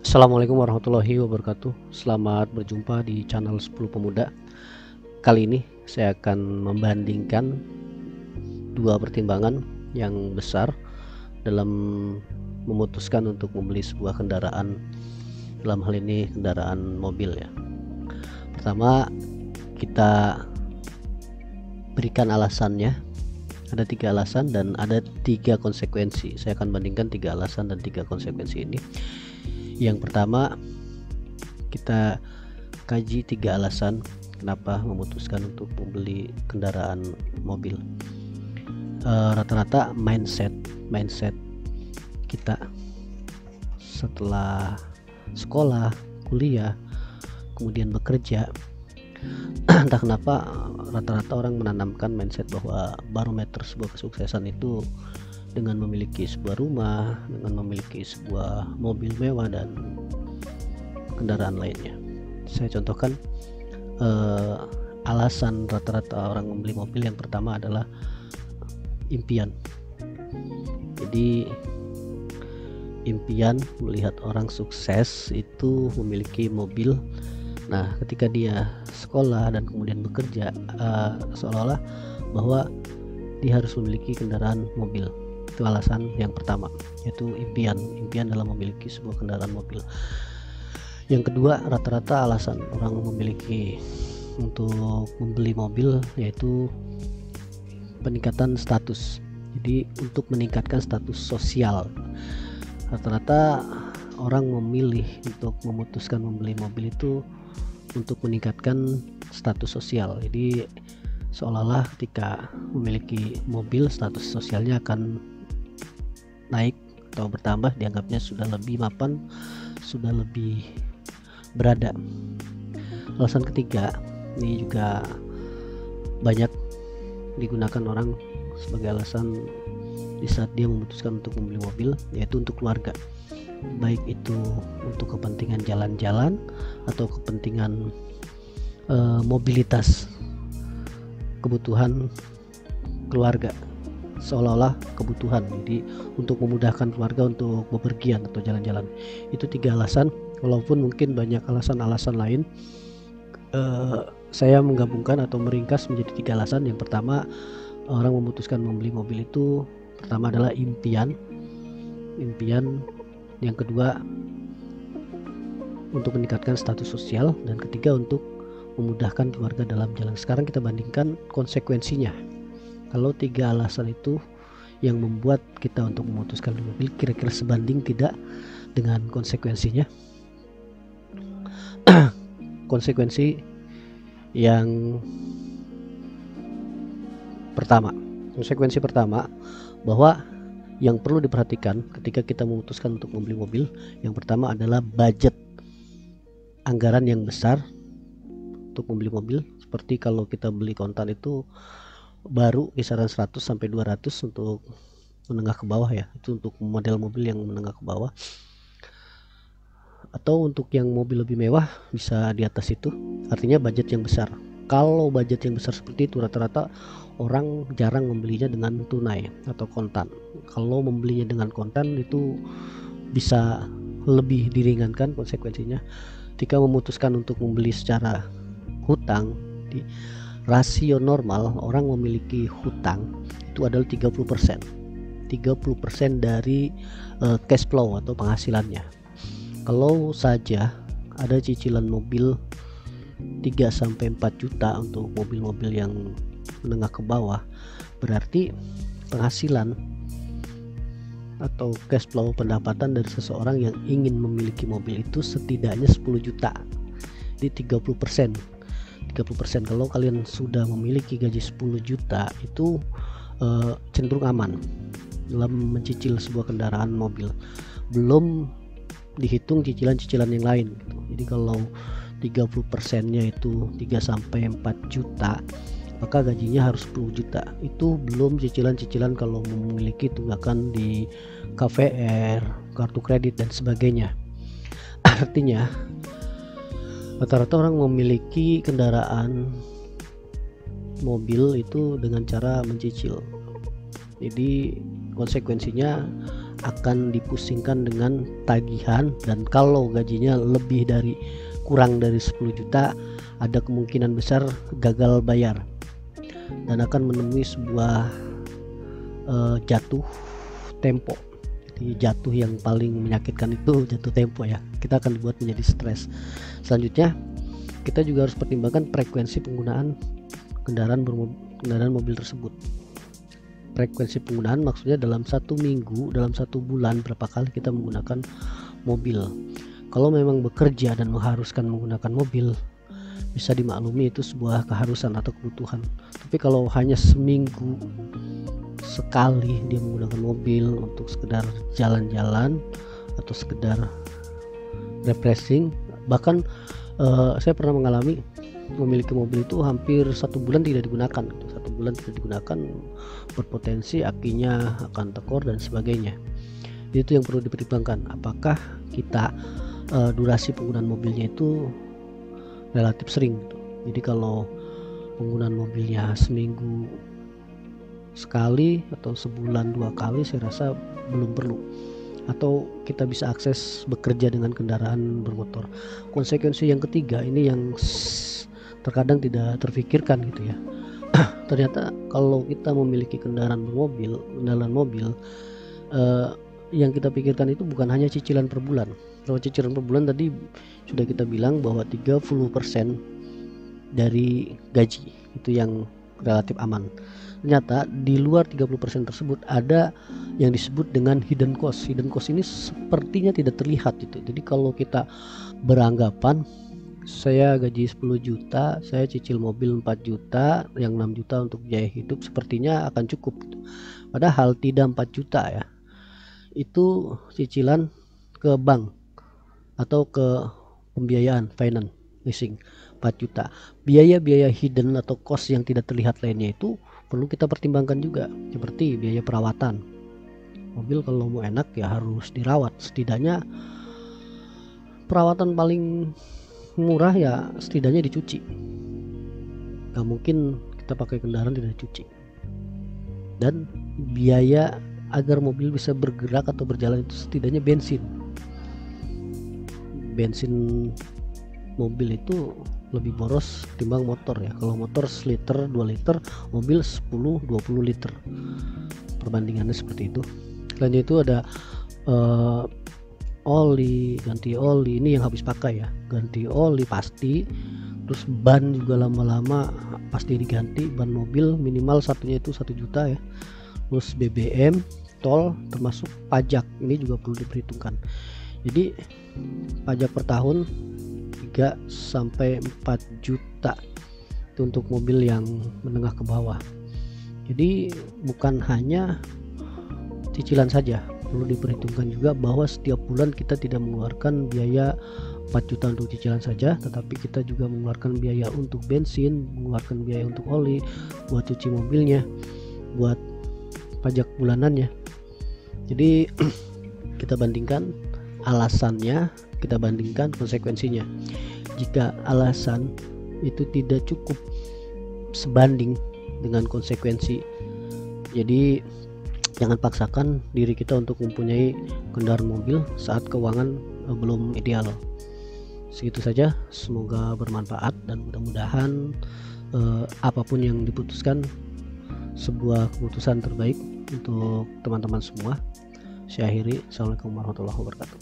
Assalamualaikum warahmatullahi wabarakatuh. Selamat berjumpa di channel 10 Pemuda. Kali ini saya akan membandingkan dua pertimbangan yang besar dalam memutuskan untuk membeli sebuah kendaraan, dalam hal ini kendaraan mobil ya. Pertama, kita berikan alasannya. Ada 3 alasan dan ada 3 konsekuensi. Saya akan bandingkan 3 alasan dan 3 konsekuensi ini. Yang pertama, kita kaji 3 alasan kenapa memutuskan untuk membeli kendaraan mobil. Rata-rata mindset kita setelah sekolah, kuliah, kemudian bekerja, entah kenapa rata-rata orang menanamkan mindset bahwa barometer sebuah kesuksesan itu dengan memiliki sebuah rumah, dengan memiliki sebuah mobil mewah dan kendaraan lainnya. Saya contohkan alasan rata-rata orang membeli mobil. Yang pertama adalah impian. Jadi impian melihat orang sukses itu memiliki mobil. Nah, ketika dia sekolah dan kemudian bekerja, seolah-olah bahwa dia harus memiliki kendaraan mobil. Itu alasan yang pertama, yaitu impian dalam memiliki sebuah kendaraan mobil. Yang kedua, rata-rata alasan orang memiliki untuk membeli mobil yaitu peningkatan status. Jadi untuk meningkatkan status sosial, rata-rata orang memilih untuk memutuskan membeli mobil itu untuk meningkatkan status sosial. Jadi seolah-olah ketika memiliki mobil, status sosialnya akan naik atau bertambah, dianggapnya sudah lebih mapan, sudah lebih berada. Alasan ketiga ini juga banyak digunakan orang sebagai alasan di saat dia memutuskan untuk membeli mobil, yaitu untuk keluarga, baik itu untuk kepentingan jalan-jalan atau kepentingan mobilitas, kebutuhan keluarga, seolah-olah kebutuhan. Jadi untuk memudahkan keluarga untuk bepergian atau jalan-jalan. Itu 3 alasan, walaupun mungkin banyak alasan-alasan lain. Saya menggabungkan atau meringkas menjadi 3 alasan. Yang pertama, orang memutuskan membeli mobil itu pertama adalah impian. Yang kedua, untuk meningkatkan status sosial, dan ketiga, untuk memudahkan keluarga dalam jalan. Sekarang kita bandingkan konsekuensinya. Kalau 3 alasan itu yang membuat kita untuk memutuskan beli mobil, kira-kira sebanding tidak dengan konsekuensinya? Konsekuensi yang pertama, bahwa yang perlu diperhatikan ketika kita memutuskan untuk membeli mobil, yang pertama adalah budget, anggaran yang besar untuk membeli mobil. Seperti kalau kita beli kontan itu baru kisaran 100 sampai 200 untuk menengah ke bawah ya, itu untuk model mobil yang menengah ke bawah. Atau untuk yang mobil lebih mewah bisa di atas itu, artinya budget yang besar. Kalau budget yang besar seperti itu, rata-rata orang jarang membelinya dengan tunai atau kontan. Kalau membelinya dengan kontan itu bisa lebih diringankan konsekuensinya. Ketika memutuskan untuk membeli secara hutang, di rasio normal orang memiliki hutang itu adalah 30% dari cash flow atau penghasilannya. Kalau saja ada cicilan mobil 3-4 juta untuk mobil-mobil yang menengah ke bawah, berarti penghasilan atau cash flow, pendapatan dari seseorang yang ingin memiliki mobil itu setidaknya 10 juta. Jadi 30%. Kalau kalian sudah memiliki gaji 10 juta itu cenderung aman dalam mencicil sebuah kendaraan mobil, belum dihitung cicilan-cicilan yang lain gitu. Jadi kalau 30%-nya itu 3-4 juta, maka gajinya harus 10 juta. Itu belum cicilan-cicilan kalau memiliki tunggakan di KVR, kartu kredit dan sebagainya. Artinya rata-rata orang memiliki kendaraan mobil itu dengan cara mencicil. Jadi konsekuensinya akan dipusingkan dengan tagihan, dan kalau gajinya kurang dari 10 juta ada kemungkinan besar gagal bayar dan akan menemui sebuah jatuh tempo. Jadi jatuh yang paling menyakitkan itu jatuh tempo ya, kita akan dibuat menjadi stres. Selanjutnya kita juga harus pertimbangkan frekuensi penggunaan kendaraan mobil tersebut. Frekuensi penggunaan maksudnya dalam satu minggu, dalam satu bulan berapa kali kita menggunakan mobil. Kalau memang bekerja dan mengharuskan menggunakan mobil, bisa dimaklumi itu sebuah keharusan atau kebutuhan. Tapi kalau hanya seminggu sekali dia menggunakan mobil untuk sekedar jalan-jalan atau sekedar refreshing, bahkan saya pernah mengalami memiliki mobil itu hampir 1 bulan tidak digunakan. 1 bulan tidak digunakan, berpotensi akinya akan tekor dan sebagainya. Itu yang perlu dipertimbangkan, apakah kita durasi penggunaan mobilnya itu relatif sering gitu. Jadi kalau penggunaan mobilnya seminggu sekali atau sebulan 2 kali, saya rasa belum perlu. Atau kita bisa akses bekerja dengan kendaraan bermotor. Konsekuensi yang ketiga ini yang terkadang tidak terfikirkan gitu ya. Ternyata kalau kita memiliki kendaraan mobil, yang kita pikirkan itu bukan hanya cicilan per bulan. Kalau cicilan per bulan tadi sudah kita bilang bahwa 30% dari gaji itu yang relatif aman. Ternyata di luar 30% tersebut ada yang disebut dengan hidden cost. Hidden cost ini sepertinya tidak terlihat gitu. Jadi kalau kita beranggapan saya gaji 10 juta, saya cicil mobil 4 juta, yang 6 juta untuk biaya hidup sepertinya akan cukup gitu. Padahal tidak 4 juta ya. Itu cicilan ke bank atau ke pembiayaan finance leasing 4 juta. Biaya-biaya hidden atau cost yang tidak terlihat lainnya itu perlu kita pertimbangkan juga, seperti biaya perawatan. Mobil kalau mau enak ya harus dirawat, setidaknya perawatan paling murah ya setidaknya dicuci. Gak mungkin kita pakai kendaraan tidak dicuci. Dan biaya agar mobil bisa bergerak atau berjalan itu setidaknya bensin mobil itu lebih boros timbang motor ya. Kalau motor seliter 2 liter, mobil 10-20 liter, perbandingannya seperti itu. Selain itu ada ganti oli, ini yang habis pakai ya, ganti oli pasti. Terus ban juga lama-lama pasti diganti, ban mobil minimal satunya itu 1 juta ya. Terus BBM, tol, termasuk pajak, ini juga perlu diperhitungkan. Jadi pajak per tahun 3-4 juta itu untuk mobil yang menengah ke bawah. Jadi bukan hanya cicilan saja, perlu diperhitungkan juga bahwa setiap bulan kita tidak mengeluarkan biaya 4 juta untuk cicilan saja, tetapi kita juga mengeluarkan biaya untuk bensin, mengeluarkan biaya untuk oli, buat cuci mobilnya, buat pajak bulanannya. Jadi kita bandingkan alasannya, kita bandingkan konsekuensinya. Jika alasan itu tidak cukup sebanding dengan konsekuensi, jadi jangan paksakan diri kita untuk mempunyai kendaraan mobil saat keuangan belum ideal. Segitu saja, semoga bermanfaat dan mudah-mudahan apapun yang diputuskan sebuah keputusan terbaik untuk teman-teman semua. Saya akhiri. Assalamualaikum warahmatullahi wabarakatuh.